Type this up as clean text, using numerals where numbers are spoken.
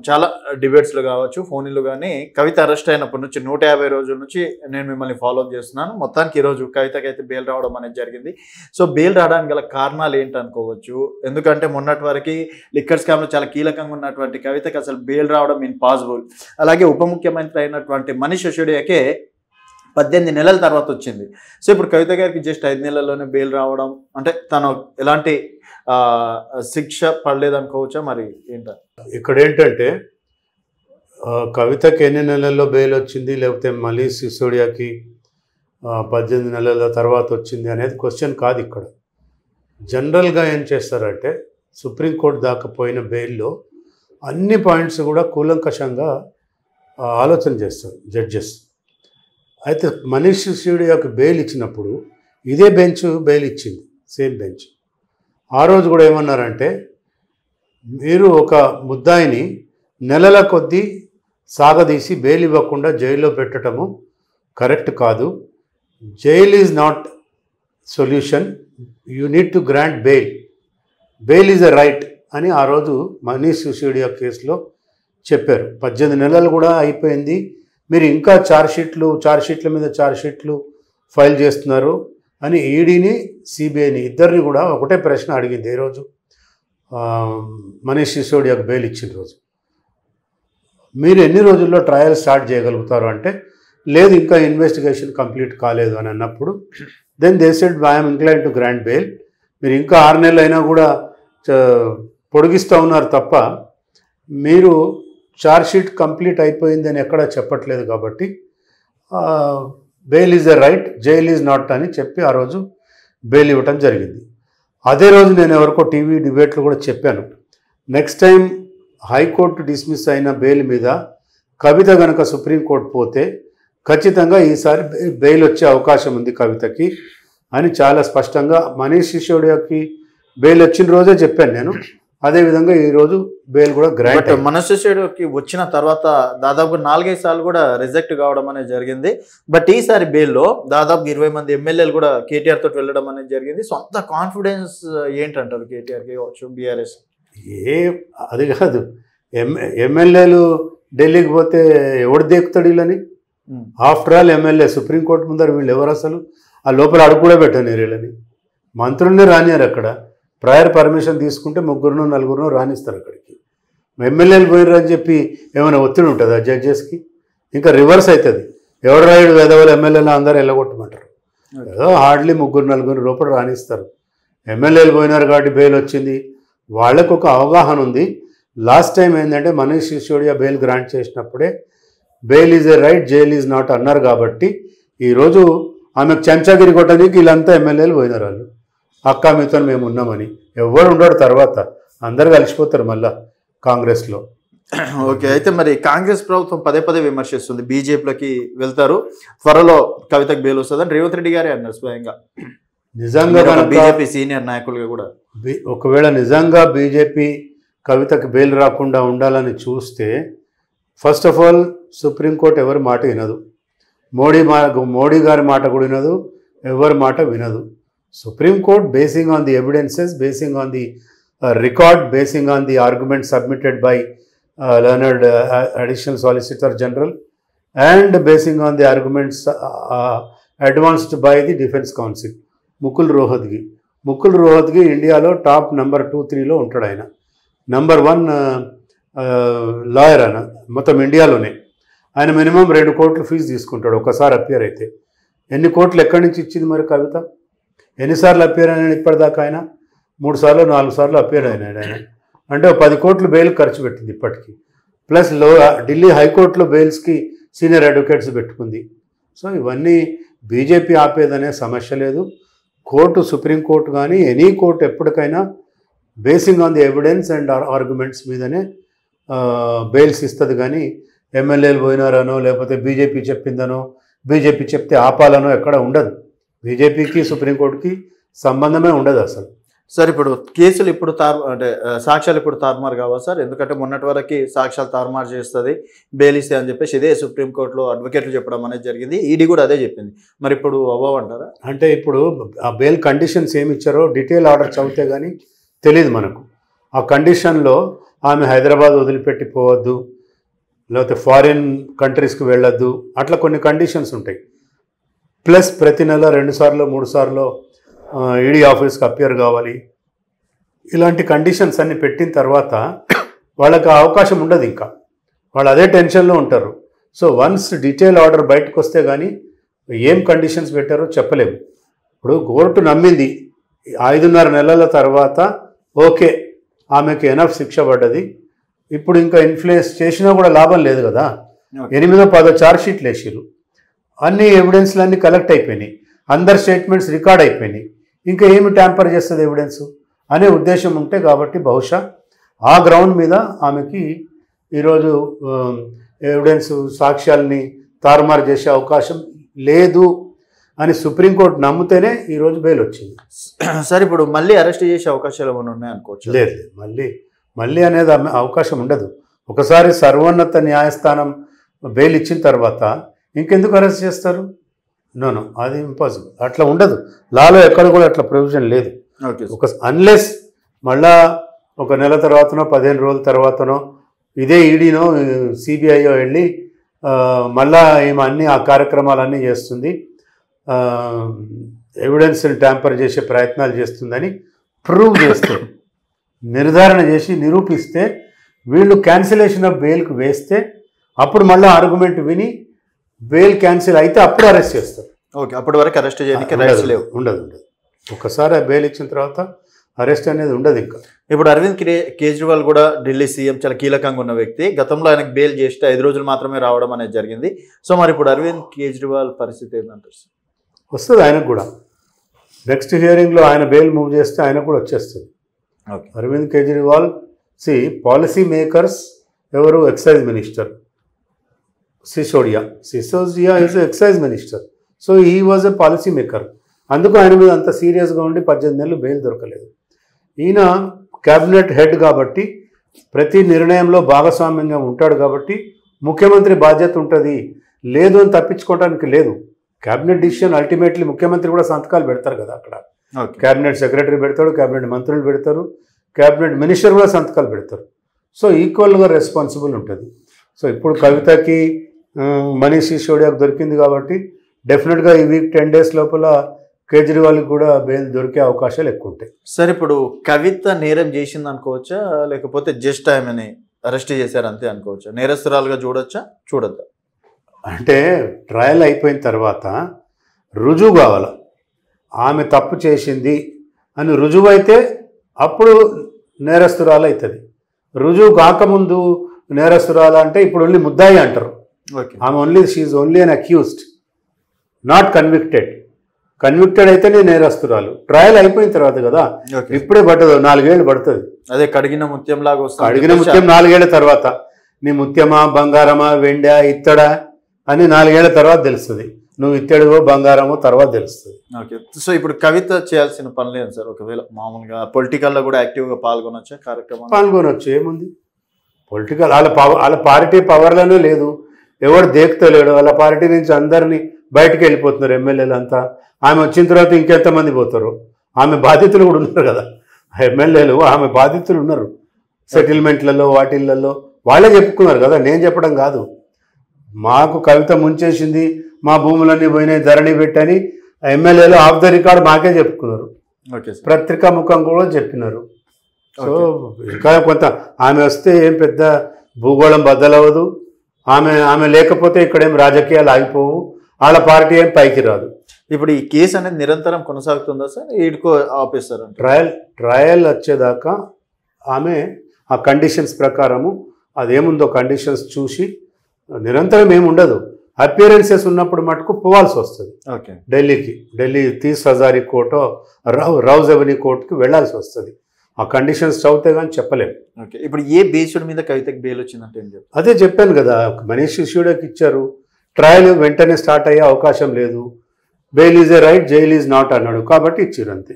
చాలా డిబేట్స్లో కావచ్చు, ఫోన్లు కానీ కవిత అరెస్ట్ అయినప్పటి నుంచి 150 రోజుల నుంచి నేను మిమ్మల్ని ఫాలో అప్ చేస్తున్నాను. మొత్తానికి ఈరోజు కవితకి అయితే బెయిల్ రావడం అనేది జరిగింది. సో బెయిల్ రావడానికి గల కారణాలు ఏంటి అనుకోవచ్చు? ఎందుకంటే మొన్నటి వరకు లిక్కర్ స్కామ్లో చాలా కీలకంగా ఉన్నటువంటి కవితకి అసలు బెయిల్ రావడం ఇంపాసిబుల్. అలాగే ఉప ముఖ్యమంత్రి అయినటువంటి మనీష్ సిసోడియాకే 18 నెలల తర్వాత వచ్చింది. సో ఇప్పుడు కవిత గారికి జస్ట్ 5 నెలల్లోనే బెయిల్ రావడం అంటే తను ఎలాంటి శిక్ష పడలేదు అనుకోవచ్చా? మరి ఏంట ఇక్కడ ఏంటంటే కవితకి ఎన్ని నెలల్లో బెయిల్ వచ్చింది, లేకపోతే మనీష్ సిసోడియాకి 18 నెలల తర్వాత వచ్చింది అనేది క్వశ్చన్ కాదు. ఇక్కడ జనరల్గా ఏం చేస్తారంటే సుప్రీంకోర్టు దాకా పోయిన బెయిల్లో అన్ని పాయింట్స్ కూడా కూలంకషంగా ఆలోచన చేస్తారు జడ్జెస్. అయితే మనీష్ సిసోడియాకి బెయిల్ ఇచ్చినప్పుడు ఇదే బెంచ్ బెయిల్ ఇచ్చింది, సేమ్ బెంచ్. ఆ రోజు కూడా ఏమన్నారంటే మీరు ఒక ముద్దాయిని నెలల కొద్దీ సాగదీసి బెయిల్ ఇవ్వకుండా జైల్లో పెట్టడము కరెక్ట్ కాదు. Jail is not solution, you need to grant bail, bail is a right అని ఆ రోజు మనీష్ సిసోడియా కేసులో చెప్పారు. 18 నెలలు కూడా అయిపోయింది, మీరు ఇంకా ఛార్జ్షీట్ల మీద ఛార్జ్షీట్లు ఫైల్ చేస్తున్నారు అని ఈడీని సిబిఐని ఇద్దరిని కూడా ఒకటే ప్రశ్న అడిగింది ఈరోజు మనీష్ సిసోడియాకు బెయిల్ ఇచ్చిన రోజు. మీరు ఎన్ని రోజుల్లో ట్రయల్ స్టార్ట్ చేయగలుగుతారు అంటే లేదు, ఇంకా ఇన్వెస్టిగేషన్ కంప్లీట్ కాలేదు అని అన్నప్పుడు then they said I'm inclined to grant bail. మీరు ఇంకా 6 నెలలు అయినా కూడా పొడిగిస్తూ ఉన్నారు తప్ప మీరు ఛార్జ్షీట్ కంప్లీట్ అయిపోయిందని ఎక్కడా చెప్పట్లేదు. కాబట్టి bail is a right, jail is not అని చెప్పి ఆ రోజు బెయిల్ ఇవ్వటం జరిగింది. అదే రోజు నేను ఎవరికో టీవీ డిబేట్లో కూడా చెప్పాను, నెక్స్ట్ టైం హైకోర్టు డిస్మిస్ అయిన బెయిల్ మీద కవిత కనుక సుప్రీంకోర్టు పోతే ఖచ్చితంగా ఈసారి బెయిల్ వచ్చే అవకాశం ఉంది కవితకి అని చాలా స్పష్టంగా మనీష్ సిసోడియాకి బెయిల్ వచ్చిన రోజే చెప్పాను నేను. అదేవిధంగా ఈరోజు బెయిల్ కూడా గ్రాంట్. మనీష్ సిసోడియాకి వచ్చిన తర్వాత దాదాపు 4-5 సార్లు కూడా రిజెక్ట్ కావడం అనేది జరిగింది. బట్ ఈసారి బెయిల్లో దాదాపు 20 మంది ఎమ్మెల్యేలు కూడా కేటీఆర్ తోటి వెళ్ళడం అనేది జరిగింది. సొంత కాన్ఫిడెన్స్ ఏంటంటారు కేటీఆర్కి కావచ్చు, బీఆర్ఎస్? అది కాదు, ఎమ్మెల్యేలు ఢిల్లీకి పోతే ఎవడు దేకుతాడు వీళ్ళని? ఆఫ్టర్ ఆల్ ఎమ్మెల్యే సుప్రీంకోర్టు ముందర వీళ్ళు ఎవరు అసలు? ఆ లోపల అడుగు కూడా పెట్టాను వీళ్ళని. మంత్రులనే రానియారు అక్కడ. ప్రయర్ పర్మిషన్ తీసుకుంటే 3-4 రాణిస్తారు అక్కడికి. ఎమ్మెల్యేలు పోయినారు అని చెప్పి ఏమైనా ఒత్తిడి ఉంటుందా జడ్జెస్కి? ఇంకా రివర్స్ అవుతుంది. ఎవడు రాయుడు వేదవాళ్ళు ఎమ్మెల్యేలు అందరూ వెళ్ళగొట్టమంటారు. ఏదో హార్డ్లీ 3-4 లోపల రాణిస్తారు. ఎమ్మెల్యేలు పోయినారు కాబట్టి బెయిల్ వచ్చింది. వాళ్ళకు ఒక అవగాహన ఉంది. లాస్ట్ టైం ఏంటంటే మనీష్ సిసోడియా బెయిల్ గ్రాంట్ చేసినప్పుడే bail is a right, jail is not అన్నారు. కాబట్టి ఈరోజు ఆమెకు చెంచాగిరి కొట్టడానికి వీళ్ళంతా ఎమ్మెల్యేలు పోయినారు. వాళ్ళు అక్క మీతో మేము ఉన్నామని ఎవరు ఉండడు, తర్వాత అందరు కలిసిపోతారు మళ్ళా కాంగ్రెస్లో. ఓకే, అయితే మరి కాంగ్రెస్ ప్రభుత్వం పదే విమర్శిస్తుంది, బీజేపీలోకి వెళ్తారు, త్వరలో కవితకు బెయిల్ వస్తుందని రేవంత్ రెడ్డి గారే అన్నారు స్వయంగా. నిజంగా బీజేపీ సీనియర్ నాయకులుగా కూడా ఒకవేళ నిజంగా బీజేపీ కవితకు బెయిల్ రాకుండా ఉండాలని చూస్తే ఫస్ట్ ఆఫ్ ఆల్ సుప్రీంకోర్టు ఎవరి మాట వినదు, మోడీ గారి మాట కూడా వినదు, ఎవరి మాట వినదు. Supreme court basing on the evidences, basing on the record, basing on the argument submitted by learned additional solicitor general and basing on the arguments advanced by the defense counsel Mukul Rohatgi ఇండియాలో top number 2-3లో ఉంటాడు. ఆయన number 1 lawyer ఆయన మొత్తం ఇండియాలోనే. ఆయన minimum 2 కోట్లు fee తీసుకుంటాడు ఒకసారి అపియర్ అయితే. ఎన్ని కోట్లు ఎక్కడి నుంచి ఇచ్చింది మరి కవిత? ఎన్నిసార్లు అపియర్ అయినా ఇప్పటిదాకా? ఆయన 3 సార్లు 4 సార్లు అపియర్ అయినాడు ఆయన. అంటే 10 కోట్లు బెయిల్ ఖర్చు పెట్టింది ఇప్పటికీ. ప్లస్ ఢిల్లీ హైకోర్టులో బెయిల్స్కి సీనియర్ అడ్వకేట్స్ పెట్టుకుంది. సో ఇవన్నీ బీజేపీ ఆపేదనే సమస్య లేదు. కోర్టు, సుప్రీంకోర్టు కానీ ఎనీ కోర్టు ఎప్పటికైనా basing on the evidence and arguments మీదనే బెయిల్స్ ఇస్తుంది. కానీ ఎమ్మెల్యేలు పోయినారనో లేకపోతే బీజేపీ చెప్పిందనో, బీజేపీ చెప్తే ఆపాలనో ఎక్కడ ఉండదు. బీజేపీకి సుప్రీంకోర్టుకి సంబంధమే ఉండదు అసలు. సార్ ఇప్పుడు కేసులు ఇప్పుడు అంటే సాక్ష్యాలు ఇప్పుడు తారుమారు కావా సార్? ఎందుకంటే మొన్నటి వరకు సాక్ష్యాలు తారుమారు చేస్తుంది, బెయిల్ ఇస్తే అని చెప్పేసి ఇదే సుప్రీంకోర్టులో అడ్వకేట్లు చెప్పడం అనేది జరిగింది. ఈడీ కూడా అదే చెప్పింది. మరి ఇప్పుడు అవ్వమంటారా? అంటే ఇప్పుడు ఆ బెయిల్ కండిషన్స్ ఏమి ఇచ్చారో డీటెయిల్ ఆర్డర్ చదివితే కానీ తెలియదు మనకు. ఆ కండిషన్లో ఆమె హైదరాబాద్ వదిలిపెట్టి పోవద్దు, లేకపోతే ఫారిన్ కంట్రీస్కి వెళ్ళొద్దు, అట్లా కొన్ని కండిషన్స్ ఉంటాయి. ప్లస్ ప్రతి నెల 2 సార్లు 3 సార్లు ఈడీ ఆఫీస్కి అపియర్ కావాలి. ఇలాంటి కండిషన్స్ అన్ని పెట్టిన తర్వాత వాళ్ళకి అవకాశం ఉండదు, ఇంకా వాళ్ళు అదే టెన్షన్లో ఉంటారు. సో వన్స్ డీటెయిల్ ఆర్డర్ బయటకు వస్తే కానీ ఏం కండిషన్స్ పెట్టారో చెప్పలేము. ఇప్పుడు కోర్టు నమ్మింది 5.5 నెలల తర్వాత ఓకే ఆమెకి ఎనఫ్ శిక్ష పడ్డది, ఇప్పుడు ఇంకా ఇన్ఫ్లుయెన్స్ చేసినా కూడా లాభం లేదు కదా. 8-10 ఛార్జ్ షీట్లు వేసిరు, అన్ని ఎవిడెన్స్లు అన్నీ కలెక్ట్ అయిపోయినాయి, అందరి స్టేట్మెంట్స్ రికార్డ్ అయిపోయినాయి, ఇంకా ఏమి ట్యాంపర్ చేస్తుంది ఎవిడెన్స్ అనే ఉద్దేశం ఉంటే కాబట్టి బహుశా ఆ గ్రౌండ్ మీద ఆమెకి ఈరోజు ఎవిడెన్స్ సాక్ష్యాలని తారుమారు చేసే అవకాశం లేదు అని సుప్రీంకోర్టు నమ్మితేనే ఈరోజు బెయిల్ వచ్చింది. సార్ ఇప్పుడు మళ్ళీ అరెస్ట్ చేసే అవకాశాలు ఏమైనా ఉన్నాయనుకోవచ్చు? లేదు, మళ్ళీ అనేది అవకాశం ఉండదు. ఒకసారి సర్వోన్నత న్యాయస్థానం బెయిల్ ఇచ్చిన తర్వాత ఇంకెందుకు అరెస్ట్ చేస్తారు? నో, అది ఇంపాసిబుల్, అట్లా ఉండదు. లాలో ఎక్కడ కూడా అట్లా ప్రొవిజన్ లేదు. అన్లెస్ మళ్ళా ఒక నెల తర్వాతనో 15 రోజుల తర్వాతనో ఇదే ఈడీనో సిబిఐయో వెళ్ళి మళ్ళా ఏమో అన్నీ ఆ కార్యక్రమాలన్నీ చేస్తుంది, ఎవిడెన్స్ని ట్యాంపర్ చేసే ప్రయత్నాలు చేస్తుందని ప్రూవ్ చేస్తే, నిర్ధారణ చేసి నిరూపిస్తే, వీళ్ళు క్యాన్సిలేషన్ ఆఫ్ బెయిల్కి వేస్తే అప్పుడు మళ్ళీ ఆర్గ్యుమెంట్ విని బెయిల్ క్యాన్సిల్ అయితే అప్పుడు అరెస్ట్ చేస్తారు. ఓకే, అప్పటి వరకు అరెస్ట్ చేయడానికి రైట్స్ లేవు? ఉండదు. ఒకసారి బెయిల్ ఇచ్చిన తర్వాత అరెస్ట్ అనేది ఉండదు. ఇంకా ఇప్పుడు అరవింద్ కేజ్రీవాల్ కూడా ఢిల్లీ సీఎం, చాలా కీలకంగా ఉన్న వ్యక్తి. గతంలో ఆయనకు బెయిల్ చేస్తే 5 రోజులు మాత్రమే రావడం అనేది జరిగింది. సో మరి ఇప్పుడు అరవింద్ కేజ్రీవాల్ పరిస్థితి ఏంటంటారు? వస్తుంది ఆయనకు కూడా. నెక్స్ట్ హియరింగ్లో ఆయన బెయిల్ మూవ్ చేస్తే ఆయనకు కూడా వచ్చేస్తుంది. అరవింద్ కేజ్రీవాల్ పాలసీ మేకర్స్ ఎవరు? Excise minister Sisodia is excise minister. So he was a policy maker. అందుకు ఆయన మీద అంత సీరియస్గా ఉండి 18 నెలలు బెయిల్ దొరకలేదు. ఈయన క్యాబినెట్ హెడ్ కాబట్టి ప్రతి నిర్ణయంలో భాగస్వామ్యంగా ఉంటాడు కాబట్టి ముఖ్యమంత్రి బాధ్యత ఉంటుంది, లేదు అని తప్పించుకోవడానికి లేదు. క్యాబినెట్ డిసిషన్ అల్టిమేట్లీ ముఖ్యమంత్రి కూడా సంతకాలు పెడతారు కదా అక్కడ. క్యాబినెట్ సెక్రటరీ పెడతాడు, క్యాబినెట్ మంత్రులు పెడతారు, క్యాబినెట్ మినిస్టర్ కూడా సంతకాలు పెడతారు. సో ఈక్వల్గా రెస్పాన్సిబుల్ ఉంటుంది. సో ఇప్పుడు కవితకి మనీష్ సిసోడియాకు దొరికింది కాబట్టి డెఫినెట్గా ఈ వీక్ 10 days లోపల కేజ్రీవాల్కి కూడా బెయిల్ దొరికే అవకాశాలు ఎక్కువ ఉంటాయి. సార్ ఇప్పుడు కవిత నేరం చేసింది అనుకోవచ్చా, లేకపోతే జస్ట్ ఆమెని అరెస్ట్ చేశారు అంతే అనుకోవచ్చా? నేరస్తురాలుగా చూడొచ్చా, చూడొద్దా? అంటే ట్రయల్ అయిపోయిన తర్వాత రుజువు కావాలి, ఆమె తప్పు చేసింది అని రుజువు అయితే అప్పుడు నేరస్తురాలు అవుతుంది. రుజువు కాకముందు నేరస్తురాలు అంటే ఇప్పుడు ఓన్లీ ముద్దాయి అంటారు. ఆమె she is only an accused, not convicted. Convicted అయితేనే నేరస్తురాలు. ట్రయల్ అయిపోయిన తర్వాత కదా, ఇప్పుడే పట్టదు, 4 ఏళ్ళు పడుతుంది. అదే కడిగిన ముత్యం లాగా వస్తుంది. కడిగిన ముత్యం 4 ఏళ్ల తర్వాత, నీ ముత్యమా బంగారమా వెండా ఇత్తడా అని 4 ఏళ్ల తర్వాత తెలుస్తుంది. నువ్వు ఇత్తడివో బంగారమో తర్వాత తెలుస్తుంది. ఓకే, సో ఇప్పుడు కవిత చేయాల్సిన పనులు ఏంటి సార్? ఒకవేళ మామూలుగా పొలిటికల్లో కూడా యాక్టివ్గా పాల్గొనొచ్చా? కార్యక్రమం పాల్గొనొచ్చు, ఏముంది. పొలిటికల్ వాళ్ళ పార్టీ పవర్లోనే లేదు, ఎవడు దేకుతలేడు. వాళ్ళ పార్టీ నుంచి అందరినీ బయటకు వెళ్ళిపోతున్నారు ఎమ్మెల్యేలు అంతా. ఆమె వచ్చిన తర్వాత ఇంకెంతమంది పోతారు? ఆమె బాధితులు కూడా ఉన్నారు కదా ఎమ్మెల్యేలు, ఆమె బాధితులు ఉన్నారు సెటిల్మెంట్లలో వాటిల్లో. వాళ్ళే చెప్పుకున్నారు కదా, నేను చెప్పడం కాదు. మాకు కవిత ముంచేసింది, మా భూములన్నీ పోయినాయి, ధరణి పెట్టని ఎమ్మెల్యేలు ఆఫ్ ద రికార్డ్ మాకే చెప్పుకున్నారు. పత్రికా ముఖం కూడా చెప్పినారు. సో ఇంకా కొంత ఆమె వస్తే ఏం పెద్ద భూగోళం బద్దలవ్వదు. ఆమె లేకపోతే ఇక్కడేం రాజకీయాలు ఆగిపోవు, వాళ్ళ పార్టీ ఏం పైకి రాదు. ఇప్పుడు ఈ కేసు అనేది నిరంతరం కొనసాగుతుందా సార్? ఈడుకో ఆపేస్తారు? ట్రయల్ వచ్చేదాకా ఆమె ఆ కండిషన్స్ ప్రకారము అదేముందో కండిషన్స్ చూసి నిరంతరం ఏమి ఉండదు. అపియరెన్సెస్ ఉన్నప్పుడు మటుకు పోవాల్సి వస్తుంది ఢిల్లీకి. ఢిల్లీ 30 హజారీ కోర్టో రౌజ్ ఎవెన్యూ కోర్టుకి వెళ్లాల్సి వస్తుంది. ఆ కండిషన్స్ చదివితే కానీ చెప్పలేము. ఓకే, ఇప్పుడు ఏ బేస్డ్ మీద కవితకి బెయిల్ వచ్చిందంటే ఏం చెప్తారు? అదే చెప్పాను కదా, మనీష్ సిసోడియాకి ఇచ్చారు. ట్రయల్ వెంటనే స్టార్ట్ అయ్యే అవకాశం లేదు. Bail is a right, jail is not అన్నాడు కాబట్టి ఇచ్చారు అంతే.